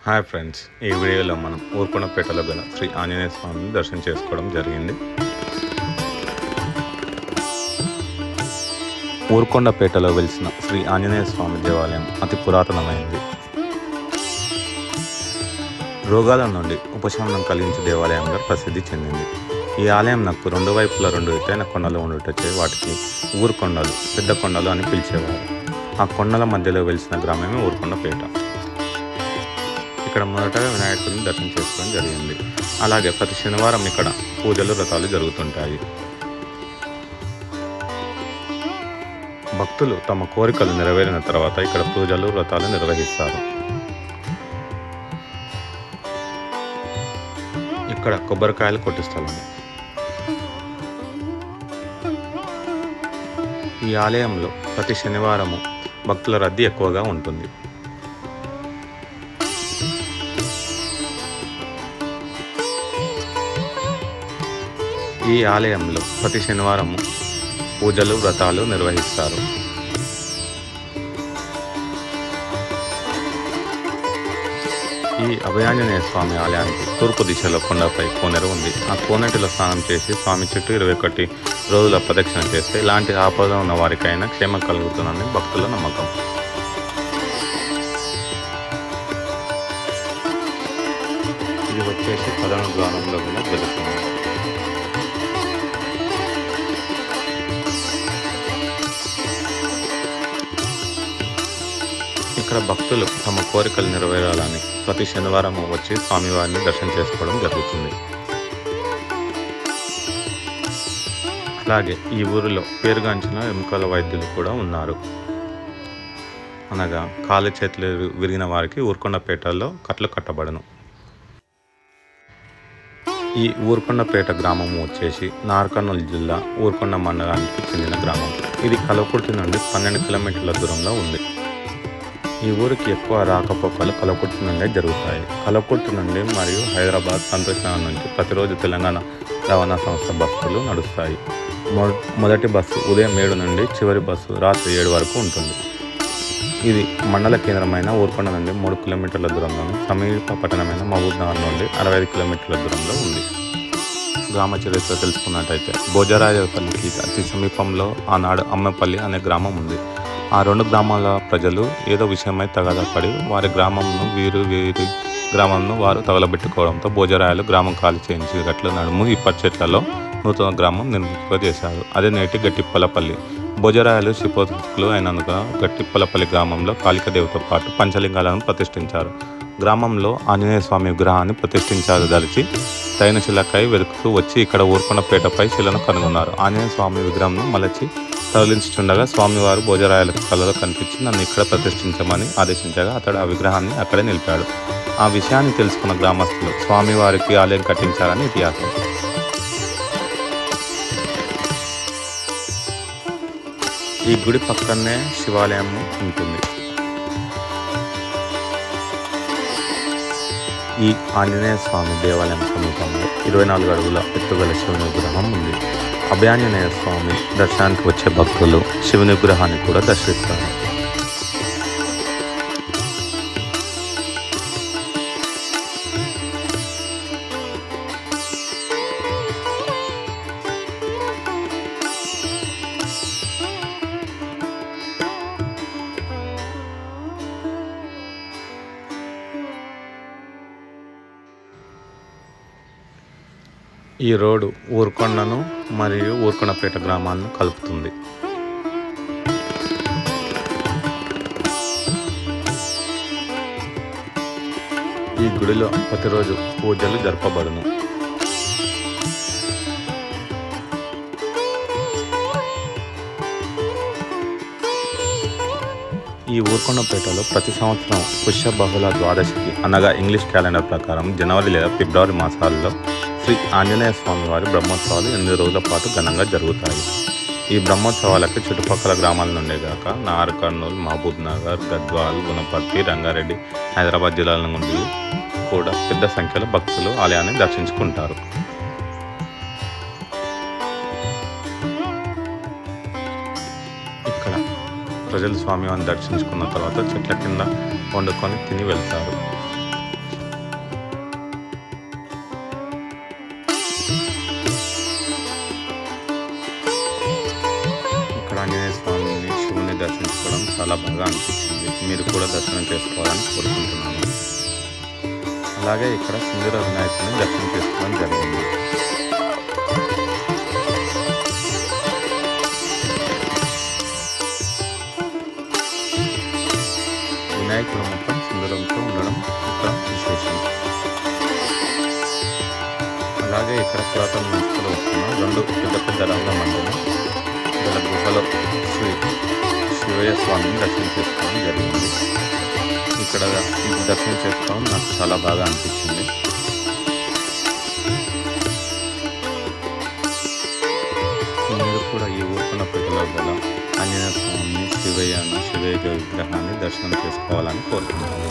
Hi friends, ఈ వీడియోలో మనం ఊర్కొండపేటలో గల శ్రీ ఆంజనేయ స్వామిని దర్శనం చేసుకోవడం జరిగింది. ఊర్కొండపేటలో వెలిసిన శ్రీ ఆంజనేయ స్వామి దేవాలయం అతి పురాతనమైనది. రోగాల నుండి ఉపశమనం కలిగించే దేవాలయంగా ప్రసిద్ధి చెందింది. ఈ ఆలయం నాకు రెండు వైపులా రెండు ఎత్తైన కొండలు ఉండుటచే వాటికి ఊరుకొండలు, పెద్ద కొండలు అని పిలిచేవారు. ఆ కొండల మధ్యలో వెలిసిన గ్రామమే ఊర్కొండపేట. ఇక్కడ మొదటగా వినాయకుడిని దర్శనం చేసుకోవడం జరిగింది. అలాగే ప్రతి శనివారం ఇక్కడ పూజలు, వ్రతాలు జరుగుతుంటాయి. భక్తులు తమ కోరికలు నెరవేరిన తర్వాత ఇక్కడ పూజలు, వ్రతాలు నిర్వహిస్తారు. ఇక్కడ కొబ్బరికాయలు కొట్టే స్థలం. ఈ ఆలయంలో ప్రతి శనివారము భక్తుల రద్దీ ఎక్కువగా ఉంటుంది. ఈ ఆలయంలో ప్రతి శనివారము పూజలు, వ్రతాలు నిర్వహిస్తారు. ఈ అభయాంజనేయ స్వామి ఆలయానికి తూర్పు దిశలో కొండపై కోనేరు ఉంది. ఆ కోనేటిలో స్నానం చేసి స్వామి చుట్టూ 21 రోజుల ప్రదక్షిణ చేస్తే ఇలాంటి ఆపద ఉన్న వారికైనా క్షేమం కలుగుతుందని భక్తుల నమ్మకం. ఇది వచ్చేసి ప్రధాన ద్వారంలో కూడా జరుగుతుంది. ఇక్కడ భక్తులు తమ కోరికలు నెరవేరాలని ప్రతి శనివారం వచ్చి స్వామివారిని దర్శనం చేసుకోవడం జరుగుతుంది. అలాగే ఈ ఊరిలో పేరుగాంచిన ఎముకల వైద్యులు కూడా ఉన్నారు. అనగా కాళ్ళు చేతులు విరిగిన వారికి ఊర్కొండపేటలో కట్లు కట్టబడను. ఈ ఊర్కొండపేట గ్రామం వచ్చేసి నార్కర్నూలు జిల్లా ఊర్కొండ మండలానికి చెందిన గ్రామం. ఇది కలవకుర్తి నుండి 12 కిలోమీటర్ల దూరంలో ఉంది. ఈ ఊరికి ఎక్కువ రాకపోకలు కలవకుర్తి నుండే జరుగుతాయి. కలవకుర్తి నుండి మరియు హైదరాబాద్, సంతోష్ నగర్ నుంచి ప్రతిరోజు తెలంగాణ రవాణా సంస్థ బస్సులు నడుస్తాయి. మొదటి బస్సు ఉదయం 7 నుండి చివరి బస్సు రాత్రి 7 వరకు ఉంటుంది. ఇది మండల కేంద్రమైన ఊర్కొండ నుండి 3 కిలోమీటర్ల దూరంలోని సమీప పట్టణమైన మహబూబ్నగర్ నుండి 65 కిలోమీటర్ల దూరంలో ఉంది. గ్రామ చరిత్ర తెలుసుకున్నట్టయితే భోజరాజపల్లికి అతి సమీపంలో ఆనాడు అమ్మపల్లి అనే గ్రామం ఉంది. ఆ రెండు గ్రామాల ప్రజలు ఏదో విషయమై తగదపడి వారి వీరి గ్రామంను వారు తగలబెట్టుకోవడంతో భోజరాయలు గ్రామం ఖాళీ చేయించేటట్లు నడుము ఇప్పటి చెట్లలో నూతన గ్రామం నిర్మింపజేశారు. అదే నేటి గట్టిప్పలపల్లి. భోజరాయలు శిపోతుకులు అయినందున గట్టిప్పలపల్లి గ్రామంలో కాళికాదేవితో పాటు పంచలింగాలను ప్రతిష్ఠించారు. గ్రామంలో ఆంజనేయ స్వామి విగ్రహాన్ని ప్రతిష్ఠించారు. దలిచి తైన శిలకై వెతుకుతూ వచ్చి ఇక్కడ ఊర్కొండపేటపై శిలను కనుగొన్నారు. ఆంజనేయ స్వామి విగ్రహంను మలచి తరలించుచుండగా స్వామివారు భోజరాయలకు కళలో కనిపించి నన్ను ఇక్కడ ప్రతిష్ఠించమని ఆదేశించగా అతడు ఆ విగ్రహాన్ని అక్కడే నిలిపాడు. ఆ విషయాన్ని తెలుసుకున్న గ్రామస్తులు స్వామివారికి ఆలయం కట్టించారని ఇతిహాసం. ఈ గుడి పక్కనే శివాలయం ఉంటుంది. ఈ ఆంజనేయ స్వామి దేవాలయం సమీపంలో 24 అడుగుల ఎత్తుగల శివుని విగ్రహం ఉంది. అభయాంజనేయ స్వామి దర్శనానికి వచ్చే భక్తులు శివుని విగ్రహాన్ని కూడా దర్శిస్తారు. ఈ రోడ్డు ఊర్కొండను మరియు ఊర్కొండపేట గ్రామాలను కలుపుతుంది. ఈ గుడిలో ప్రతిరోజు పూజలు జరపబడును. ఈ ఊర్కొండపేటలో ప్రతి సంవత్సరం పుష్య బహుళ ద్వాదశికి అనగా ఇంగ్లీష్ క్యాలెండర్ ప్రకారం జనవరి లేదా ఫిబ్రవరి మాసాల్లో శ్రీ ఆంజనేయ స్వామి వారి బ్రహ్మోత్సవాలు 8 రోజుల పాటు ఘనంగా జరుగుతాయి. ఈ బ్రహ్మోత్సవాలకి చుట్టుపక్కల గ్రామాల నుండే కాక నార్కర్నూలు, మహబూబ్నగర్, గద్వాల్, గుణపర్తి, రంగారెడ్డి, హైదరాబాద్ జిల్లాల నుండి కూడా పెద్ద సంఖ్యలో భక్తులు ఆలయాన్ని దర్శించుకుంటారు. ఇక్కడ ప్రజలు స్వామివారిని దర్శించుకున్న తర్వాత చెట్ల కింద వండుకొని తిని వెళ్తారు. చేసుకోవడం చాలా బాగా అనిపించింది. మీరు కూడా దర్శనం చేసుకోవాలని కోరుకుంటున్నాను. అలాగే ఇక్కడ సింధూర వినాయకుడిని దర్శనం చేసుకోవడం జరిగింది. వినాయకుడు మొత్తం సింధూరంతో ఉండడం ఒక విశేషం. అలాగే ఇక్కడ పురాతన మున్సిపల్ వస్తున్న 2 పెద్ద పెద్ద రంగ మండలం గల గుహలో శ్రీ శివయ్య స్వామిని దర్శనం చేసుకోవడం జరిగింది. ఇక్కడ దర్శనం చేసుకోవడం నాకు చాలా బాగా అనిపించింది. మీరు కూడా ఈ ఊరుకొండపేటలో గల ఆంజనేయ స్వామిని, శివయ్య విగ్రహాన్ని దర్శనం చేసుకోవాలని కోరుకుంటున్నాను.